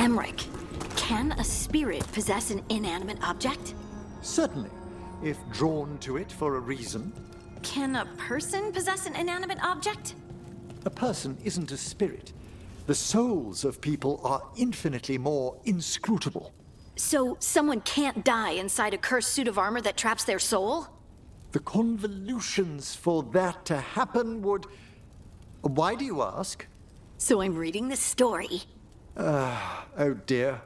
Emmerich, can a spirit possess an inanimate object? Certainly, if drawn to it for a reason. Can a person possess an inanimate object? A person isn't a spirit. The souls of people are infinitely more inscrutable. So someone can't die inside a cursed suit of armor that traps their soul? The convolutions for that to happen would... Why do you ask? So I'm reading this story. Oh dear.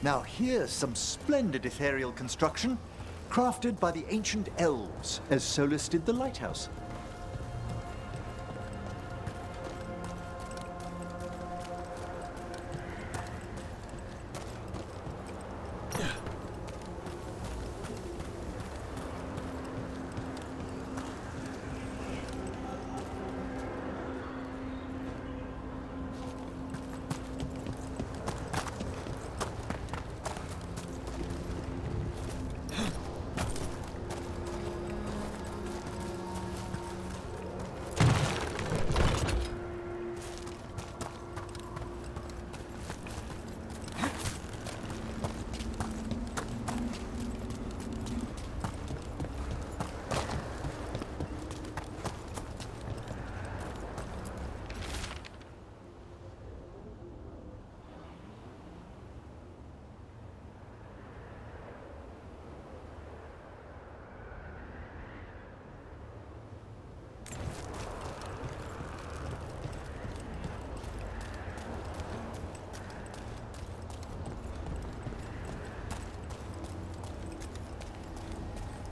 Now here's some splendid ethereal construction, crafted by the ancient elves, as Solus did the lighthouse.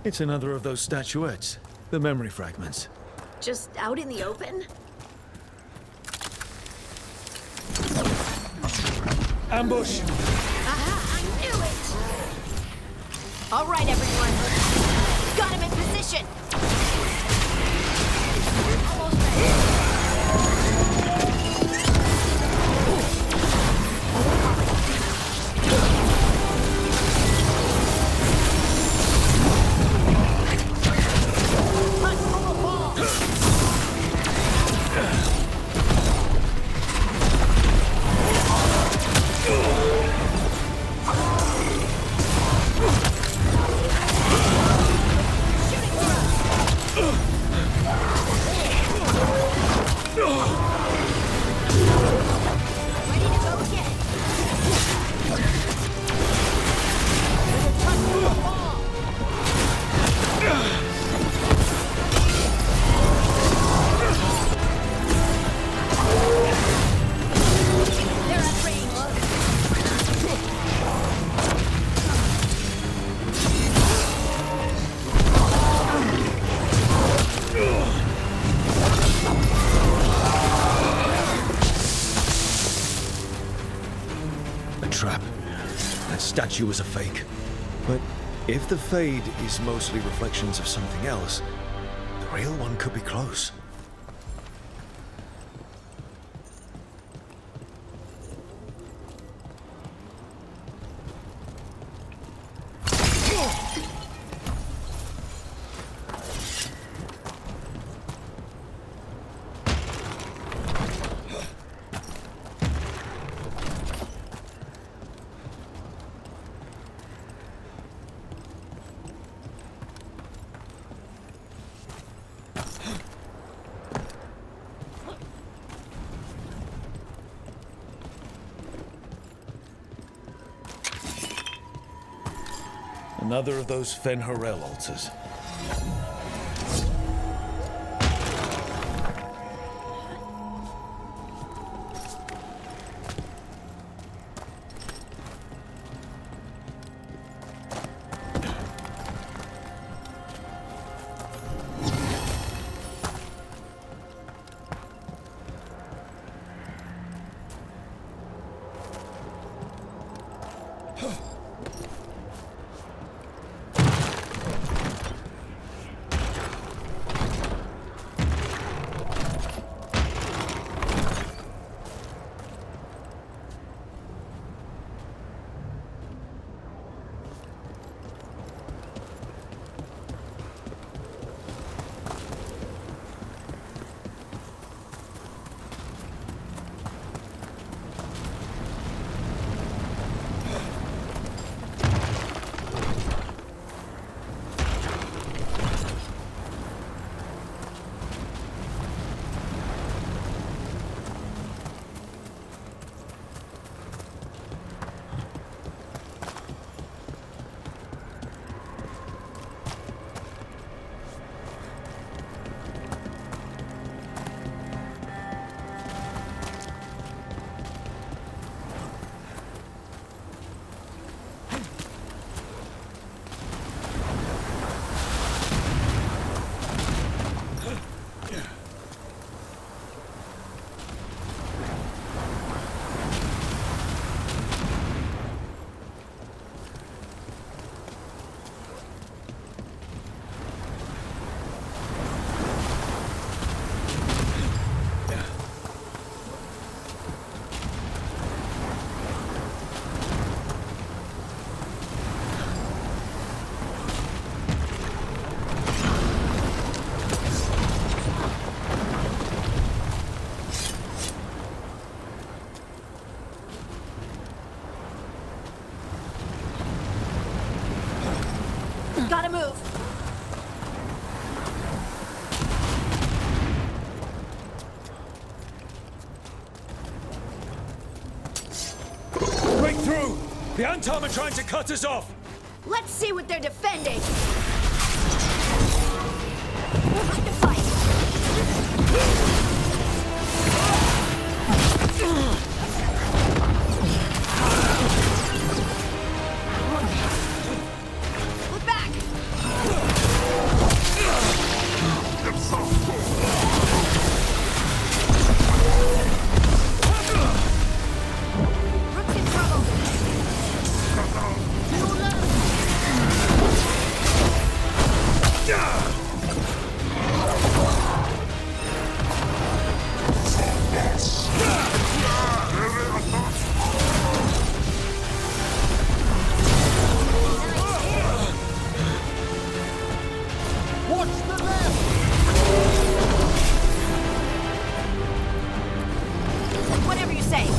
It's another of those statuettes. The memory fragments. Just out in the open? Ambush! Aha! I knew it! All right, everyone. Got him in position! Almost ready. Statue was a fake. But if the fade is mostly reflections of something else, the real one could be close. Another of those Fen'Harel altars. Gotta move. Break through! The Antom are trying to cut us off! Let's see what they're defending. We'll have to fight. Look back! Rook's in trouble. Whatever you say.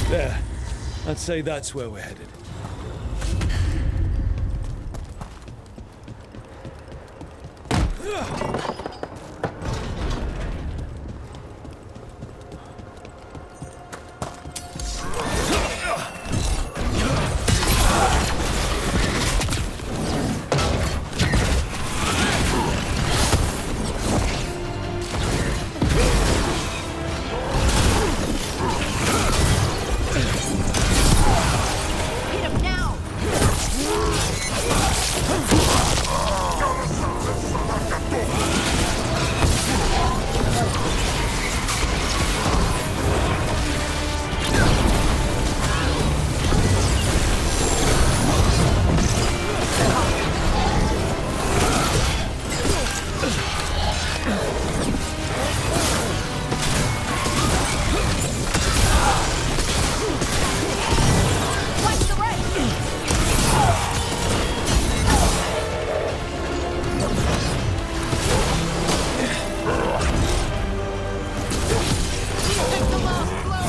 There. I'd say that's where we're headed. Hit him now! Watch the right! Take the last blow!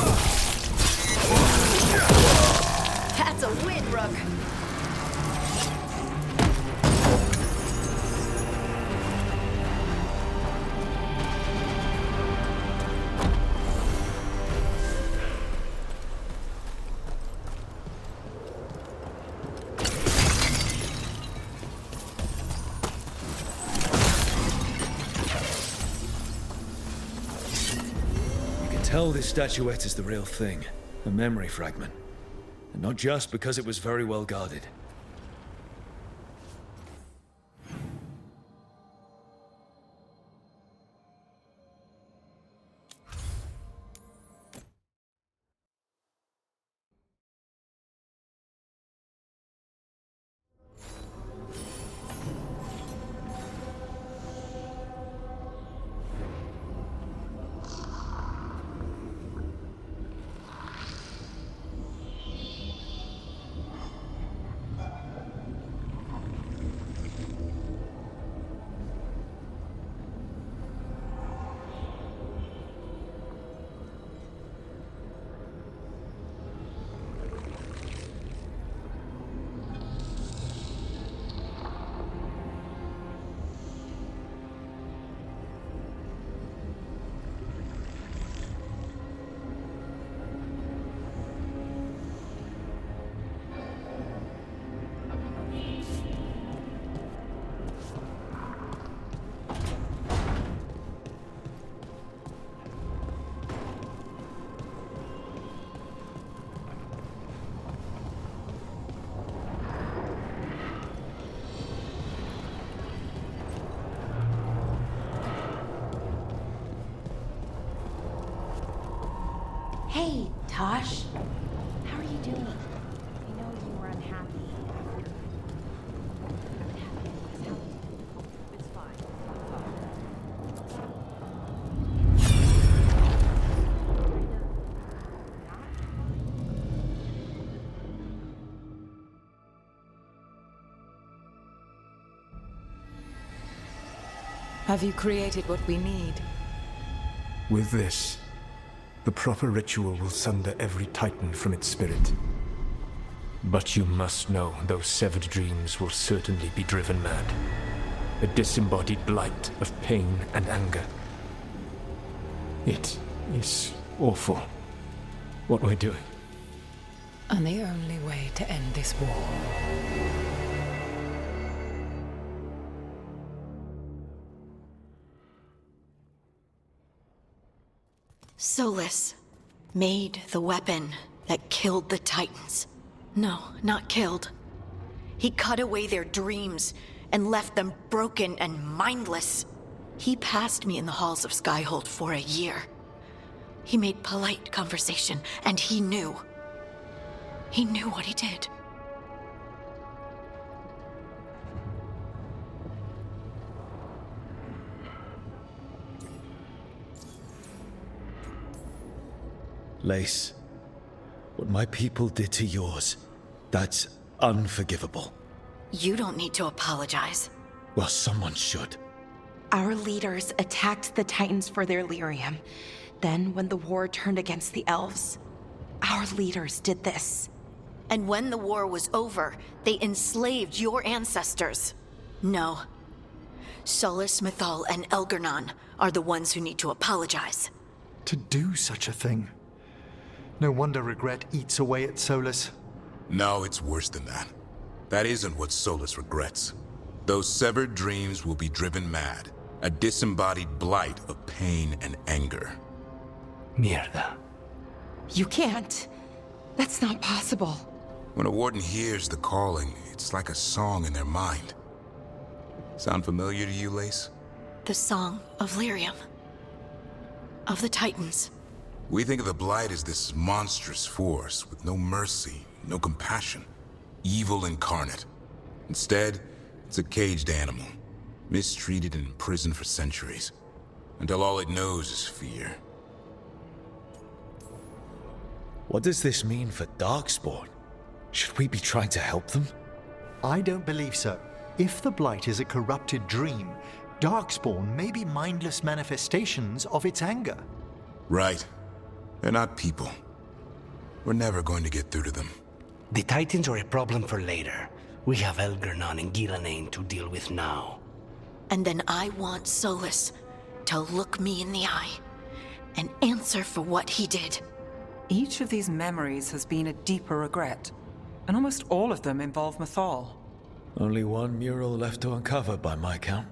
That's a win, Rook. You can tell this statuette is the real thing. A memory fragment. And not just because it was very well guarded. Tosh? How are you doing? I know you were unhappy after what happened in this house. It's fine. Have you created what we need? With this, the proper ritual will sunder every Titan from its spirit. But you must know those severed dreams will certainly be driven mad. A disembodied blight of pain and anger. It is awful what we're doing. And the only way to end this war. Solus made the weapon that killed the Titans. No, not killed. He cut away their dreams and left them broken and mindless. He passed me in the halls of Skyhold for a year. He made polite conversation, and he knew. He knew what he did. Lace, what my people did to yours, that's unforgivable. You don't need to apologize. Well, someone should. Our leaders attacked the Titans for their lyrium. Then, when the war turned against the elves, our leaders did this. And when the war was over, they enslaved your ancestors. No. Solus, Mythal, and Elgernon are the ones who need to apologize. To do such a thing. No wonder regret eats away at Solus. No, it's worse than that. That isn't what Solus regrets. Those severed dreams will be driven mad. A disembodied blight of pain and anger. Mierda. You can't. That's not possible. When a warden hears the calling, it's like a song in their mind. Sound familiar to you, Lace? The song of lyrium. Of the Titans. We think of the Blight as this monstrous force with no mercy, no compassion. Evil incarnate. Instead, it's a caged animal. Mistreated and imprisoned for centuries. Until all it knows is fear. What does this mean for Darkspawn? Should we be trying to help them? I don't believe so. If the Blight is a corrupted dream, Darkspawn may be mindless manifestations of its anger. Right. They're not people. We're never going to get through to them. The Titans are a problem for later. We have Elgernon and Gillanane to deal with now. And then I want Solus to look me in the eye and answer for what he did. Each of these memories has been a deeper regret, and almost all of them involve Mythal. Only one mural left to uncover by my count.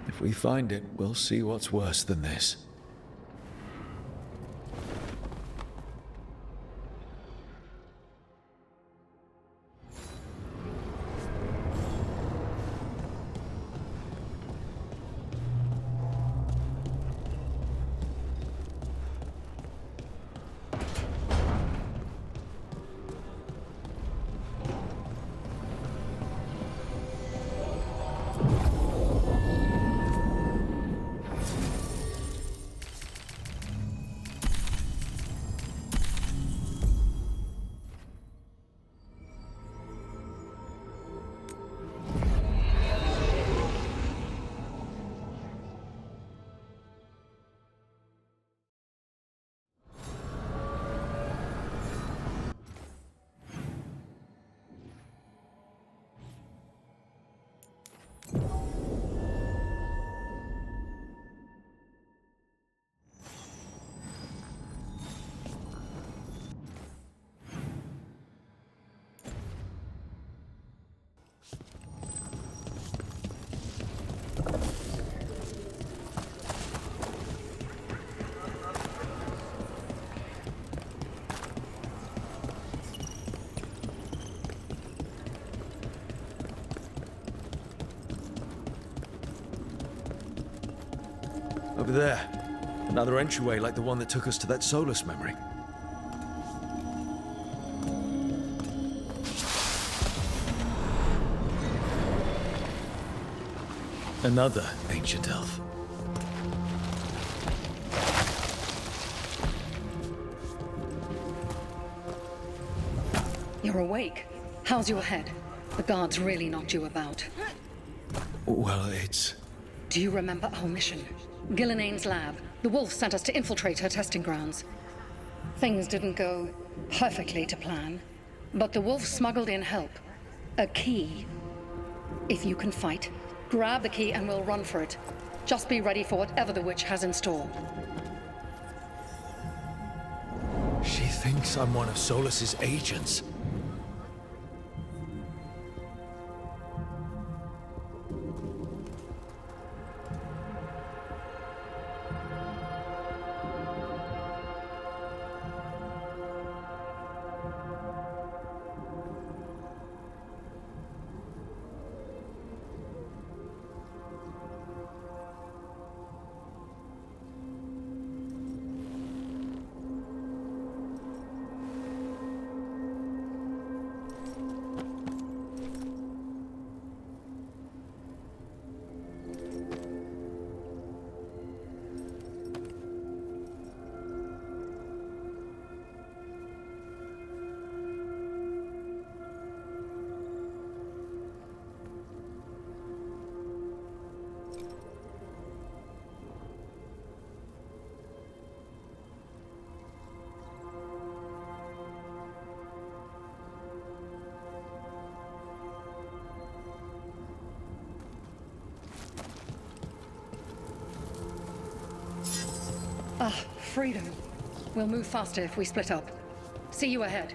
If we find it, we'll see what's worse than this. Over there. Another entryway like the one that took us to that Solus memory. Another ancient elf. You're awake. How's your head? The guards really knocked you about. Well, it's... Do you remember our mission? Gillenane's lab. The wolf sent us to infiltrate her testing grounds. Things didn't go perfectly to plan, but the wolf smuggled in help. A key. If you can fight, grab the key and we'll run for it. Just be ready for whatever the witch has in store. She thinks I'm one of Solus's agents. Ah, freedom. We'll move faster if we split up. See you ahead.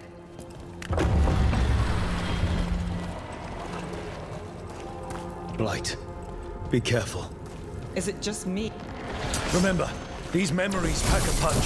Blight, be careful. Is it just me? Remember, these memories pack a punch.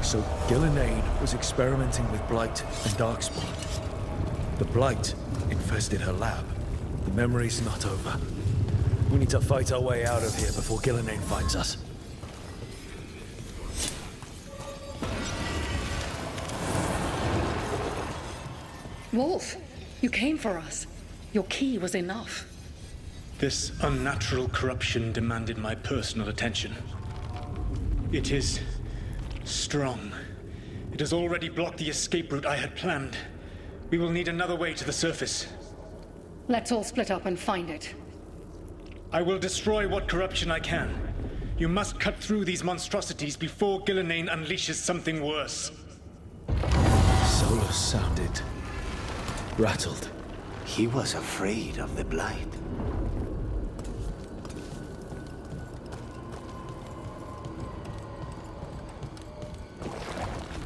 So Gillenane was experimenting with Blight and Darkspawn. The Blight infested her lab. The memory's not over. We need to fight our way out of here before Gillenane finds us. Wolf, you came for us. Your key was enough. This unnatural corruption demanded my personal attention. It is strong. It has already blocked the escape route I had planned. We will need another way to the surface. Let's all split up and find it. I will destroy what corruption I can. You must cut through these monstrosities before Gillenane unleashes something worse. Solus sounded rattled. He was afraid of the Blight.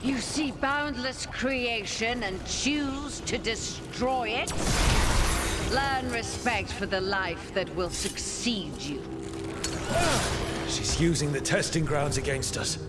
You see boundless creation and choose to destroy it? Learn respect for the life that will succeed you. She's using the testing grounds against us.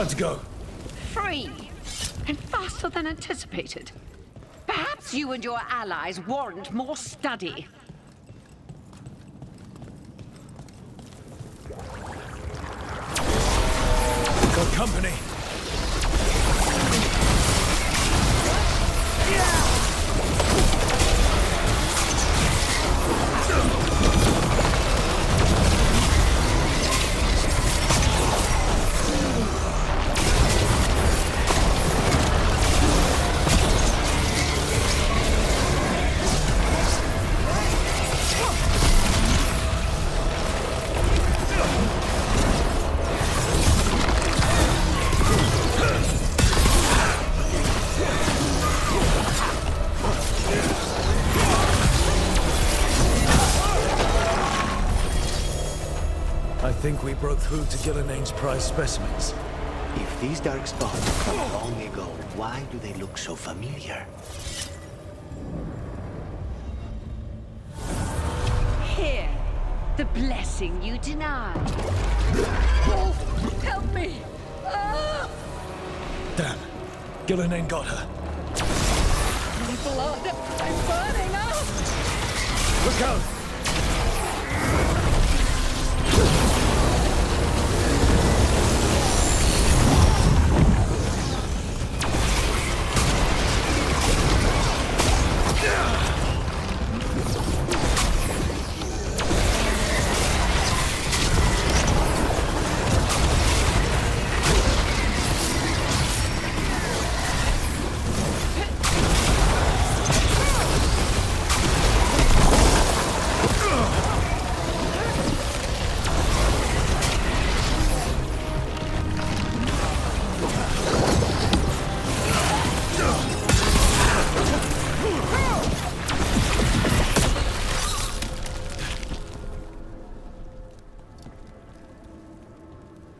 Time to go. Free. And faster than anticipated. Perhaps you and your allies warrant more study. Got company. I think we broke through to Gillinane's prized specimens. If these dark spots from long ago, why do they look so familiar? Here, the blessing you denied. Wolf, help me! Ah! Damn. Gillinane got her. Blood! I'm burning up! Look out!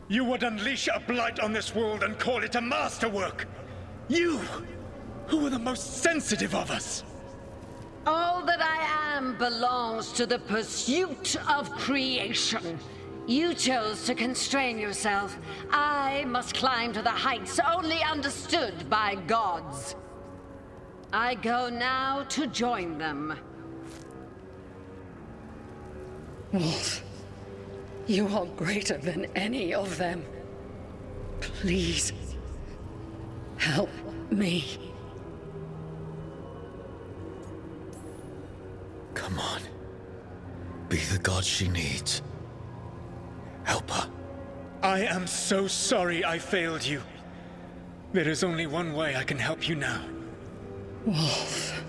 You would unleash a blight on this world and call it a masterwork! You, who were the most sensitive of us! All that I am belongs to the pursuit of creation. You chose to constrain yourself. I must climb to the heights only understood by gods. I go now to join them. Wolf, you are greater than any of them. Please, help me. Come on. Be the god she needs. Help her. I am so sorry I failed you. There is only one way I can help you now. Wolf.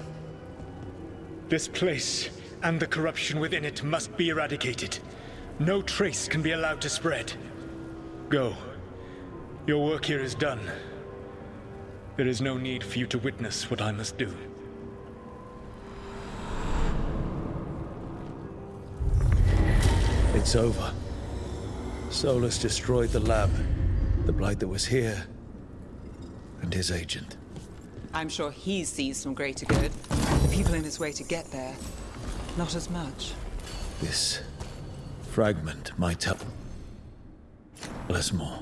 This place and the corruption within it must be eradicated. No trace can be allowed to spread. Go. Your work here is done. There is no need for you to witness what I must do. It's over. Solus destroyed the lab, the blight that was here, and his agent. I'm sure he sees some greater good. The people in his way to get there, not as much. This fragment might tell us more.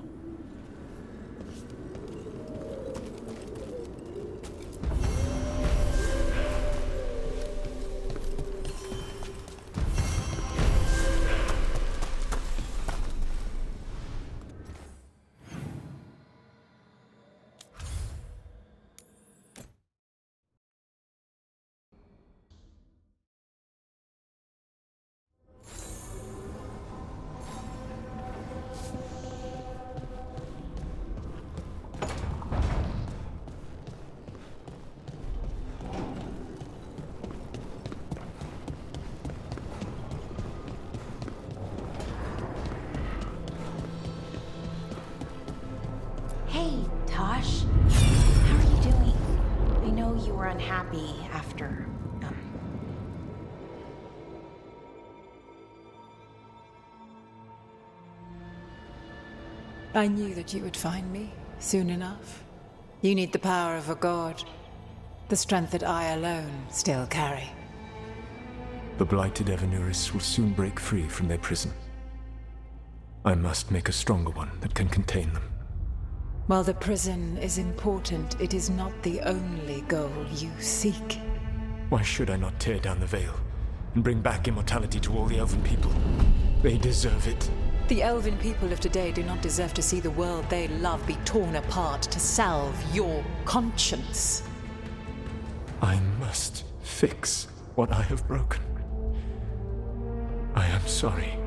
Hey, Tosh. How are you doing? I know you were unhappy after, I knew that you would find me soon enough. You need the power of a god. The strength that I alone still carry. The blighted Evanuris will soon break free from their prison. I must make a stronger one that can contain them. While the prison is important, it is not the only goal you seek. Why should I not tear down the veil and bring back immortality to all the Elven people? They deserve it. The Elven people of today do not deserve to see the world they love be torn apart to salve your conscience. I must fix what I have broken. I am sorry.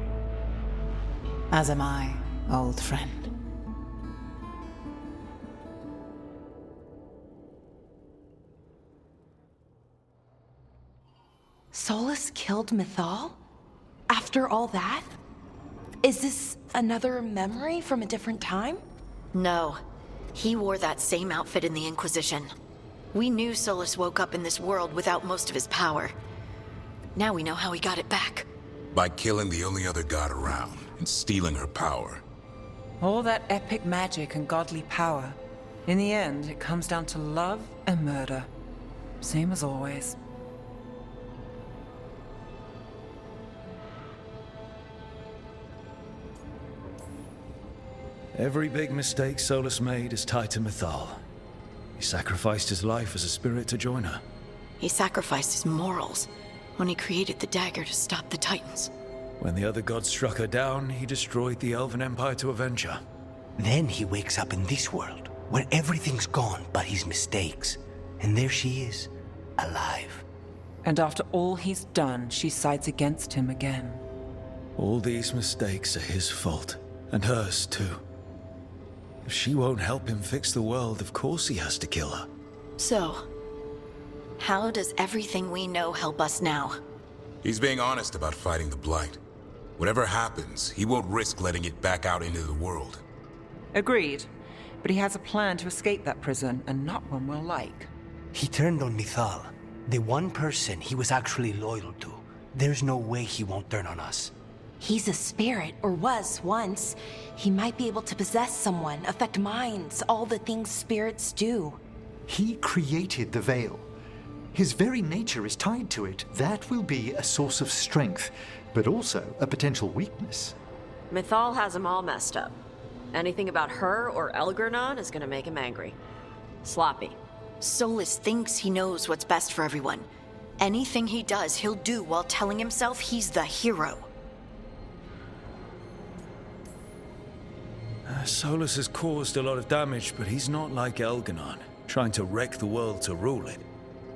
As am I, old friend. Solus killed Mythal? After all that? Is this another memory from a different time? No. He wore that same outfit in the Inquisition. We knew Solus woke up in this world without most of his power. Now we know how he got it back. By killing the only other god around and stealing her power. All that epic magic and godly power. In the end, it comes down to love and murder. Same as always. Every big mistake Solus made is tied to Mythal. He sacrificed his life as a spirit to join her. He sacrificed his morals when he created the dagger to stop the Titans. When the other gods struck her down, he destroyed the Elven Empire to avenge her. Then he wakes up in this world, where everything's gone but his mistakes. And there she is, alive. And after all he's done, she sides against him again. All these mistakes are his fault, and hers too. If she won't help him fix the world, of course he has to kill her. So, how does everything we know help us now? He's being honest about fighting the Blight. Whatever happens, he won't risk letting it back out into the world. Agreed. But he has a plan to escape that prison, and not one we'll like. He turned on Mythal, the one person he was actually loyal to. There's no way he won't turn on us. He's a spirit, or was once. He might be able to possess someone, affect minds, all the things spirits do. He created the veil. His very nature is tied to it. That will be a source of strength, but also a potential weakness. Mythal has him all messed up. Anything about her or Elgernon is gonna make him angry. Sloppy. Solus thinks he knows what's best for everyone. Anything he does, he'll do while telling himself he's the hero. Solus has caused a lot of damage, but he's not like Elgernon, trying to wreck the world to rule it.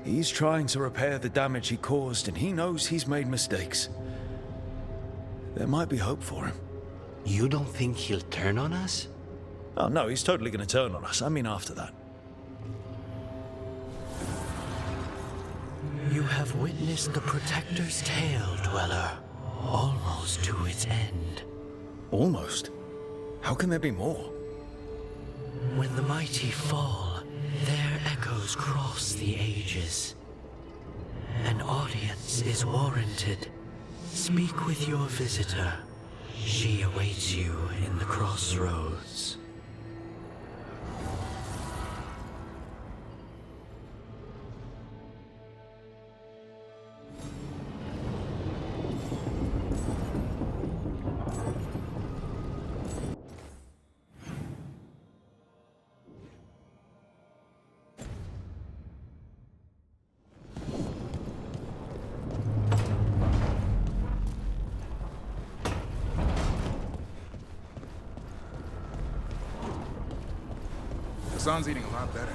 He's trying to repair the damage he caused, and he knows he's made mistakes. There might be hope for him. You don't think he'll turn on us? Oh no, he's totally gonna turn on us. I mean after that. You have witnessed the Protector's tale, Dweller, almost to its end. Almost? How can there be more? When the mighty fall, their echoes cross the ages. An audience is warranted. Speak with your visitor. She awaits you in the crossroads. Hassan's eating a lot better.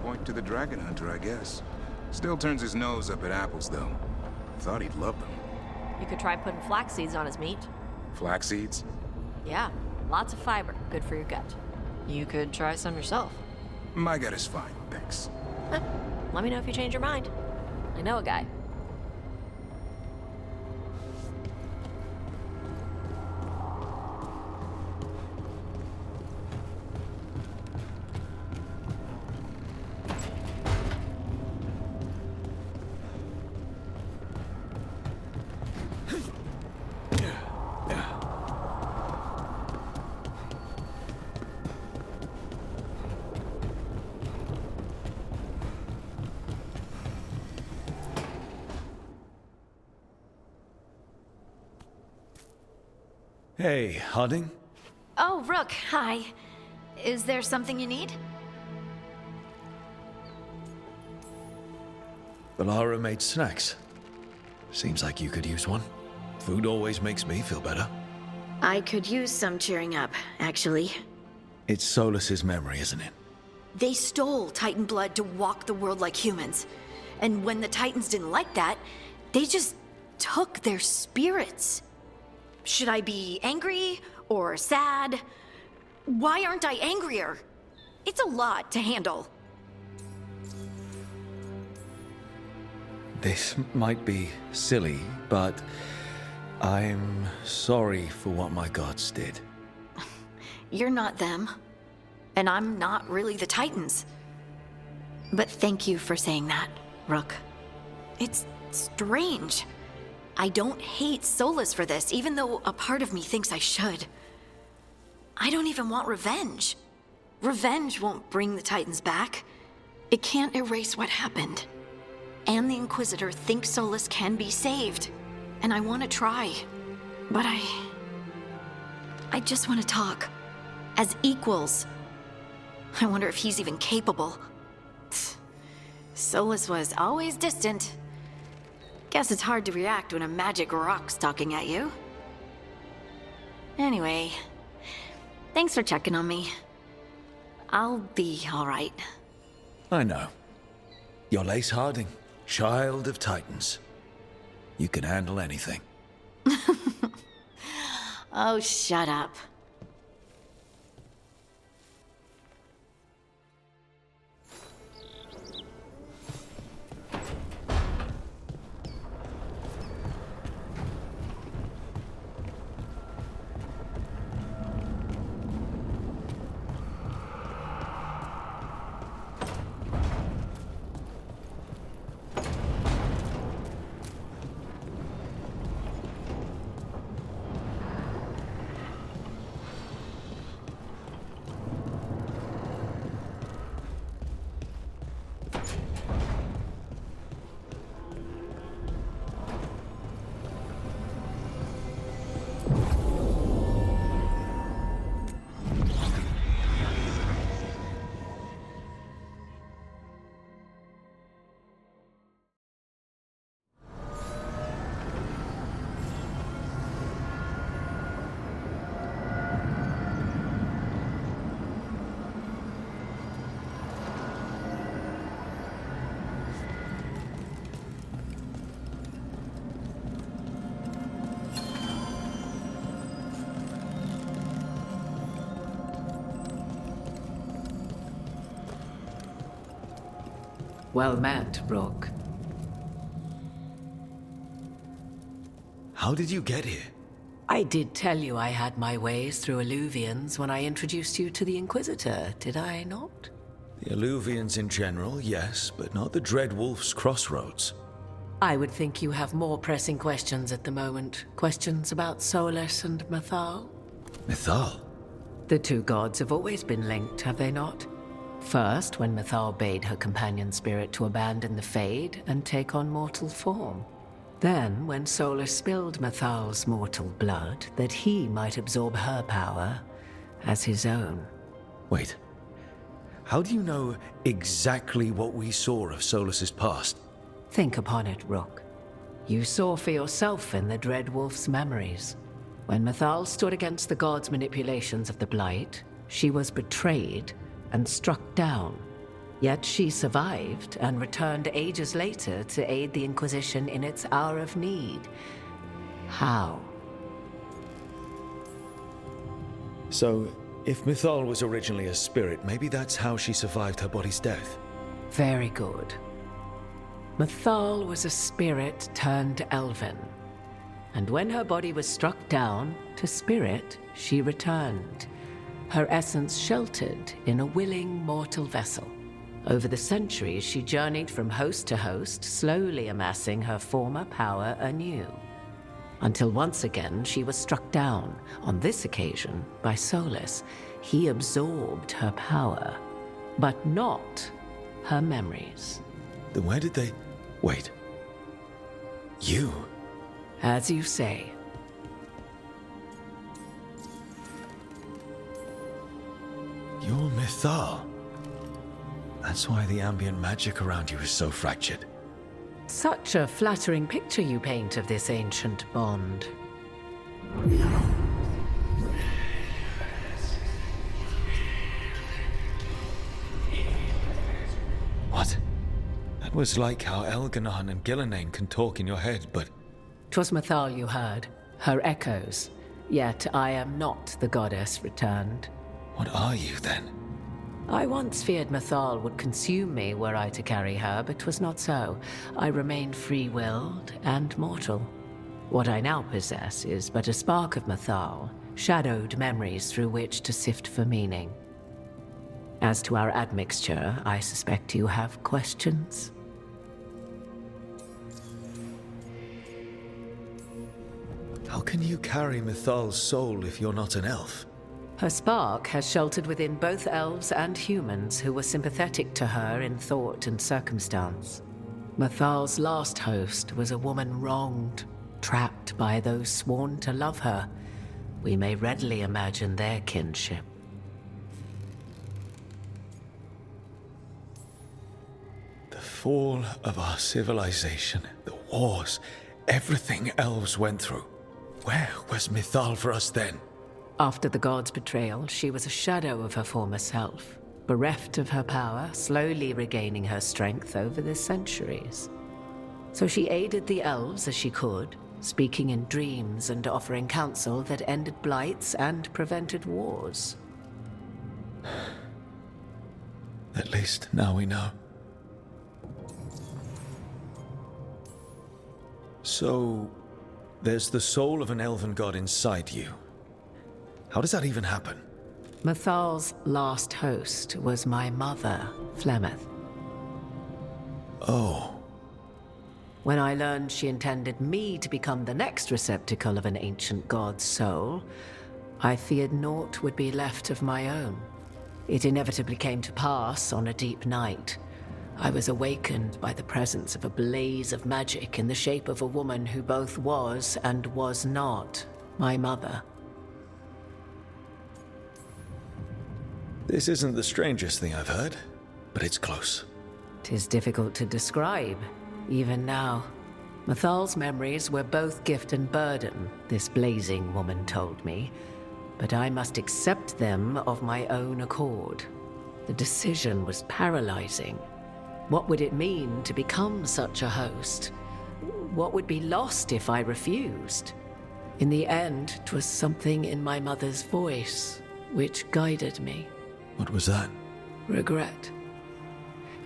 Point to the dragon hunter, I guess. Still turns his nose up at apples, though. Thought he'd love them. You could try putting flax seeds on his meat. Flax seeds? Yeah, lots of fiber, good for your gut. You could try some yourself. My gut is fine, thanks. Let me know if you change your mind. I know a guy. Hey, Harding? Oh, Rook, hi. is there something you need? Valara made snacks. Seems like you could use one. Food always makes me feel better. I could use some cheering up, actually. It's Solus's memory, isn't it? They stole Titan blood to walk the world like humans. And when the Titans didn't like that, they just took their spirits. Should I be angry or sad? Why aren't I angrier? It's a lot to handle. This might be silly, but I'm sorry for what my gods did. You're not them. And I'm not really the Titans. But thank you for saying that, Rook. It's strange. I don't hate Solus for this, even though a part of me thinks I should. I don't even want revenge. Revenge won't bring the Titans back. It can't erase what happened. And the Inquisitor thinks Solus can be saved. And I want to try. But I just want to talk. As equals. I wonder if he's even capable. Solus was always distant. Guess it's hard to react when a magic rock's talking at you. Anyway, thanks for checking on me. I'll be all right. I know. You're Lace Harding, child of Titans. You can handle anything. Oh, shut up. Well met, Rook. How did you get here? I did tell you I had my ways through Illuvians when I introduced you to the Inquisitor, did I not? The Illuvians in general, yes, but not the Dread Wolf's crossroads. I would think you have more pressing questions at the moment. Questions about Solus and Mythal? Mythal? The two gods have always been linked, have they not? First, when Mythal bade her companion spirit to abandon the Fade and take on mortal form. Then, when Solus spilled Mythal's mortal blood, that he might absorb her power as his own. Wait. How do you know exactly what we saw of Solus's past? Think upon it, Rook. You saw for yourself in the Dread Wolf's memories. When Mythal stood against the gods' manipulations of the Blight, she was betrayed and struck down. Yet she survived and returned ages later to aid the Inquisition in its hour of need. How? So, if Mythal was originally a spirit, maybe that's how she survived her body's death. Very good. Mythal was a spirit turned elven. And when her body was struck down, to spirit, she returned. Her essence sheltered in a willing mortal vessel. Over the centuries, she journeyed from host to host, slowly amassing her former power anew. Until once again, she was struck down, on this occasion, by Solus. He absorbed her power, but not her memories. Then where did they... Wait. You? As you say. You're Mythal. That's why the ambient magic around you is so fractured. Such a flattering picture you paint of this ancient bond. What? That was like how Elganon and Gillenane can talk in your head, but... 'Twas Mythal you heard, her echoes. Yet I am not the goddess returned. What are you, then? I once feared Mythal would consume me were I to carry her, but 'twas not so. I remain free-willed and mortal. What I now possess is but a spark of Mythal, shadowed memories through which to sift for meaning. As to our admixture, I suspect you have questions. How can you carry Mythal's soul if you're not an elf? Her spark has sheltered within both elves and humans who were sympathetic to her in thought and circumstance. Mythal's last host was a woman wronged, trapped by those sworn to love her. We may readily imagine their kinship. The fall of our civilization, the wars, everything elves went through. Where was Mythal for us then? After the god's betrayal, she was a shadow of her former self, bereft of her power, slowly regaining her strength over the centuries. So she aided the elves as she could, speaking in dreams and offering counsel that ended blights and prevented wars. At least now we know. So, there's the soul of an elven god inside you. How does that even happen? Mythal's last host was my mother, Flemeth. Oh. When I learned she intended me to become the next receptacle of an ancient god's soul, I feared naught would be left of my own. It inevitably came to pass on a deep night. I was awakened by the presence of a blaze of magic in the shape of a woman who both was and was not my mother. This isn't the strangest thing I've heard, but it's close. 'Tis difficult to describe, even now. Mythal's memories were both gift and burden, this blazing woman told me, but I must accept them of my own accord. The decision was paralyzing. What would it mean to become such a host? What would be lost if I refused? In the end, 'twas something in my mother's voice which guided me. What was that? Regret.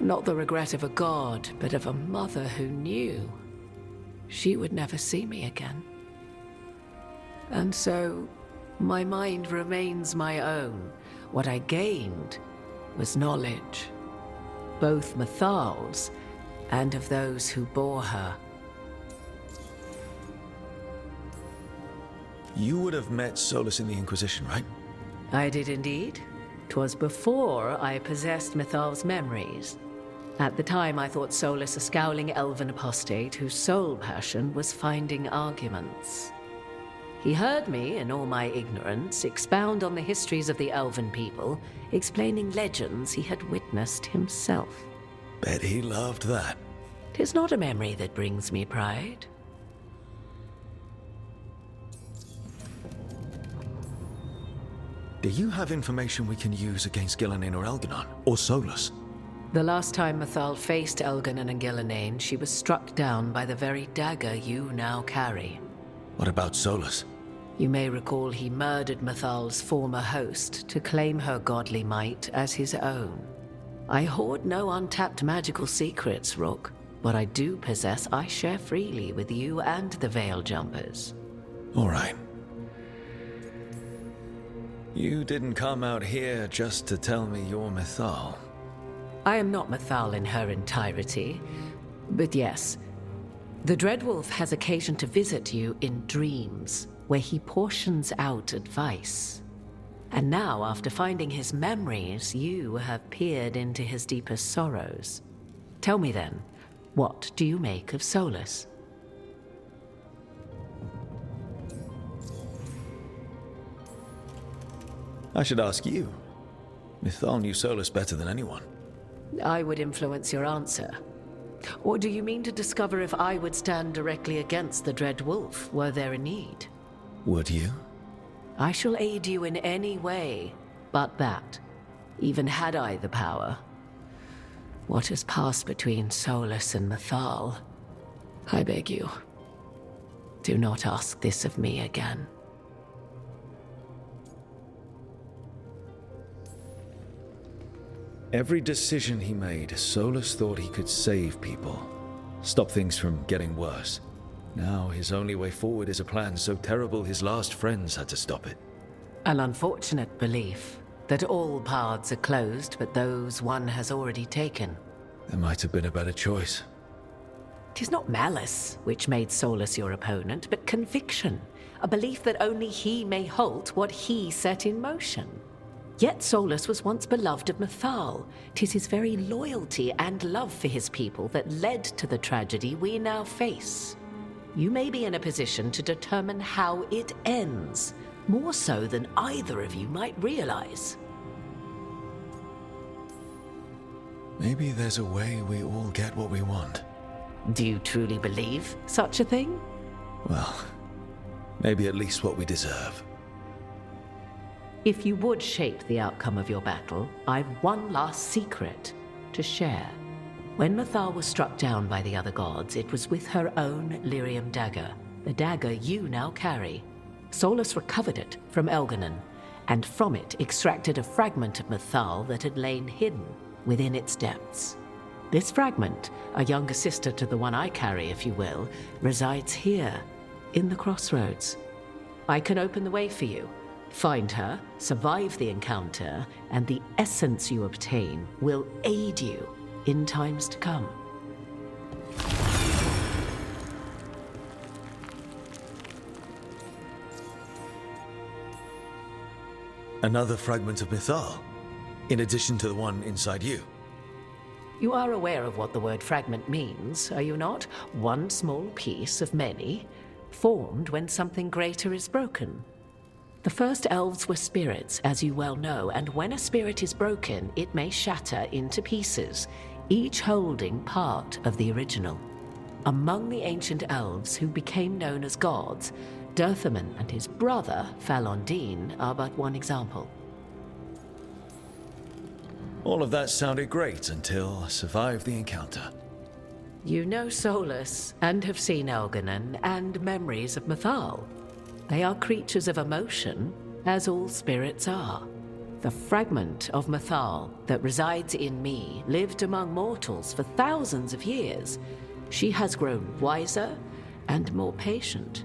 Not the regret of a god, but of a mother who knew she would never see me again. And so, my mind remains my own. What I gained was knowledge, both Mythal's and of those who bore her. You would have met Solus in the Inquisition, right? I did indeed. 'Twas before I possessed Mythal's memories. At the time, I thought Solus a scowling elven apostate whose sole passion was finding arguments. He heard me, in all my ignorance, expound on the histories of the elven people, explaining legends he had witnessed himself. Bet he loved that. 'Tis not a memory that brings me pride. Do you have information we can use against Gillenane or Elganon, or Solus? The last time Mythal faced Elganon and Gillenane, she was struck down by the very dagger you now carry. What about Solus? You may recall he murdered Mythal's former host to claim her godly might as his own. I hoard no untapped magical secrets, Rook. What I do possess, I share freely with you and the Veil Jumpers. All right. You didn't come out here just to tell me you're Mythal. I am not Mythal in her entirety, but yes, the Dreadwolf has occasion to visit you in dreams, where he portions out advice. And now, after finding his memories, you have peered into his deepest sorrows. Tell me then, what do you make of Solus? I should ask you. Mythal knew Solus better than anyone. I would influence your answer. Or do you mean to discover if I would stand directly against the Dread Wolf were there a need? Would you? I shall aid you in any way but that, even had I the power. What has passed between Solus and Mythal, I beg you, do not ask this of me again. Every decision he made, Solus thought he could save people, stop things from getting worse. Now his only way forward is a plan so terrible his last friends had to stop it. An unfortunate belief that all paths are closed but those one has already taken. There might have been a better choice. 'Tis not malice which made Solus your opponent, but conviction, a belief that only he may halt what he set in motion. Yet Solus was once beloved of Mythal. 'Tis his very loyalty and love for his people that led to the tragedy we now face. You may be in a position to determine how it ends, more so than either of you might realize. Maybe there's a way we all get what we want. Do you truly believe such a thing? Well, maybe at least what we deserve. If you would shape the outcome of your battle, I've one last secret to share. When Mythal was struck down by the other gods, it was with her own lyrium dagger, the dagger you now carry. Solus recovered it from Elganon, and from it extracted a fragment of Mythal that had lain hidden within its depths. This fragment, a younger sister to the one I carry, if you will, resides here, in the crossroads. I can open the way for you. Find her, survive the encounter, and the essence you obtain will aid you in times to come. Another fragment of Mythal, in addition to the one inside you. You are aware of what the word fragment means, are you not? One small piece of many, formed when something greater is broken. The first elves were spirits, as you well know, and when a spirit is broken, it may shatter into pieces, each holding part of the original. Among the ancient elves who became known as gods, Dirthaman and his brother, Falondine, are but one example. All of that sounded great until I survived the encounter. You know Solus, and have seen Elganon, and memories of Mythal. They are creatures of emotion, as all spirits are. The fragment of Mythal that resides in me lived among mortals for thousands of years. She has grown wiser and more patient.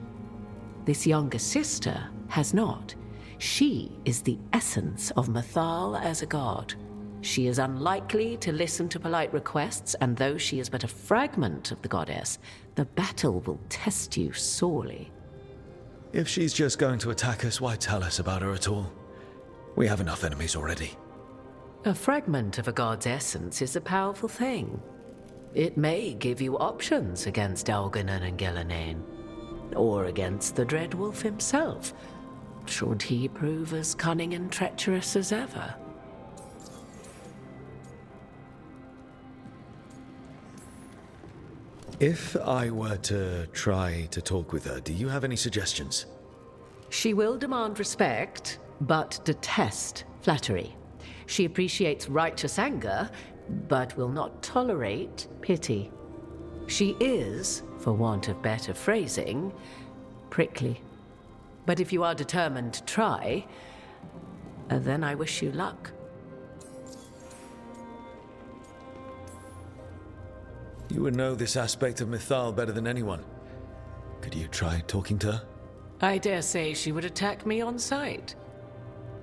This younger sister has not. She is the essence of Mythal as a god. She is unlikely to listen to polite requests, and though she is but a fragment of the goddess, the battle will test you sorely. If she's just going to attack us, why tell us about her at all? We have enough enemies already. A fragment of a god's essence is a powerful thing. It may give you options against Elganon and Ghilanane, or against the Dread Wolf himself, should he prove as cunning and treacherous as ever. If I were to try to talk with her, do you have any suggestions? She will demand respect, but detest flattery. She appreciates righteous anger, but will not tolerate pity. She is, for want of better phrasing, prickly. But if you are determined to try, then I wish you luck. You would know this aspect of Mythal better than anyone. Could you try talking to her? I dare say she would attack me on sight.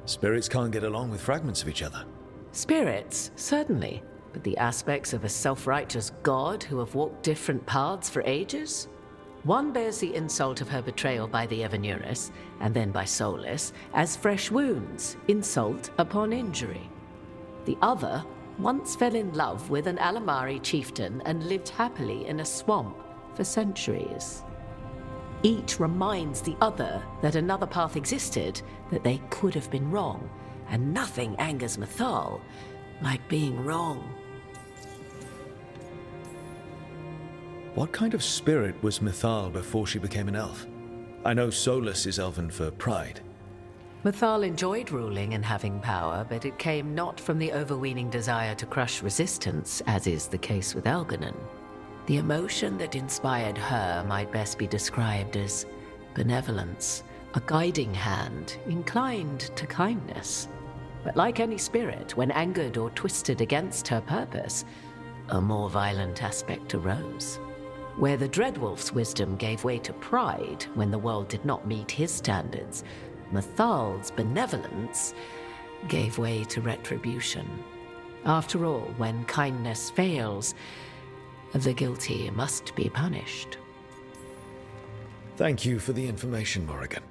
Spirits can't get along with fragments of each other. Spirits, certainly. But the aspects of a self-righteous god who have walked different paths for ages? One bears the insult of her betrayal by the Evanurus, and then by Solus, as fresh wounds, insult upon injury. The other once fell in love with an Alamari chieftain and lived happily in a swamp for centuries. Each reminds the other that another path existed, that they could have been wrong, and nothing angers Mythal like being wrong. What kind of spirit was Mythal before she became an elf? I know Solus is elven for pride. Mythal enjoyed ruling and having power, but it came not from the overweening desire to crush resistance, as is the case with Elgarnon. The emotion that inspired her might best be described as benevolence, a guiding hand, inclined to kindness. But like any spirit, when angered or twisted against her purpose, a more violent aspect arose. Where the Dreadwolf's wisdom gave way to pride when the world did not meet his standards, Mythal's benevolence gave way to retribution. After all, when kindness fails, the guilty must be punished. Thank you for the information, Morrigan.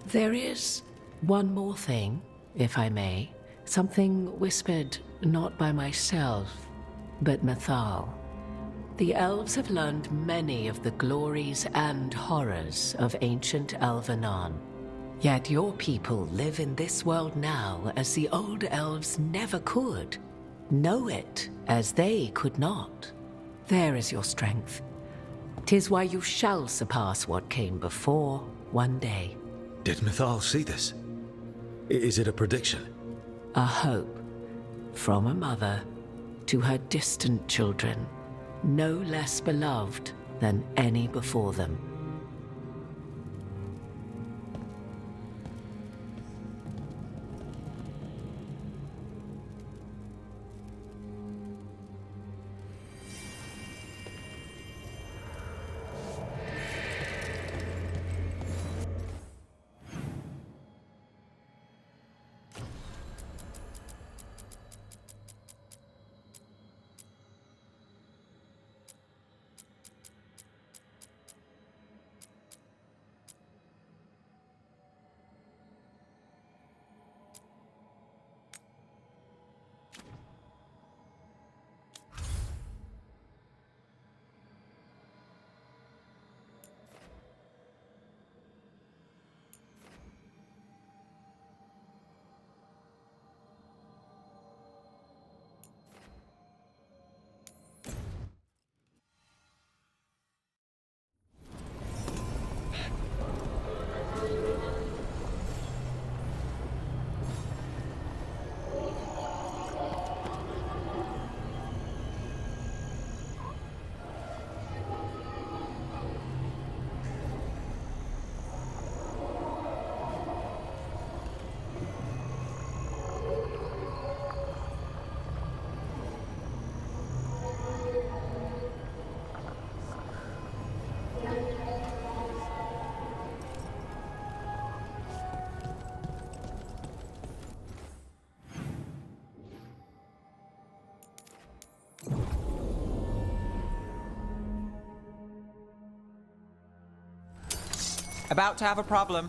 There is one more thing, if I may. Something whispered not by myself, but Mythal. The elves have learned many of the glories and horrors of ancient Elvenon. Yet your people live in this world now as the old elves never could. Know it as they could not. There is your strength. 'Tis why you shall surpass what came before one day. Did Mythal see this? Is it a prediction? A hope from a mother to her distant children, no less beloved than any before them. About to have a problem.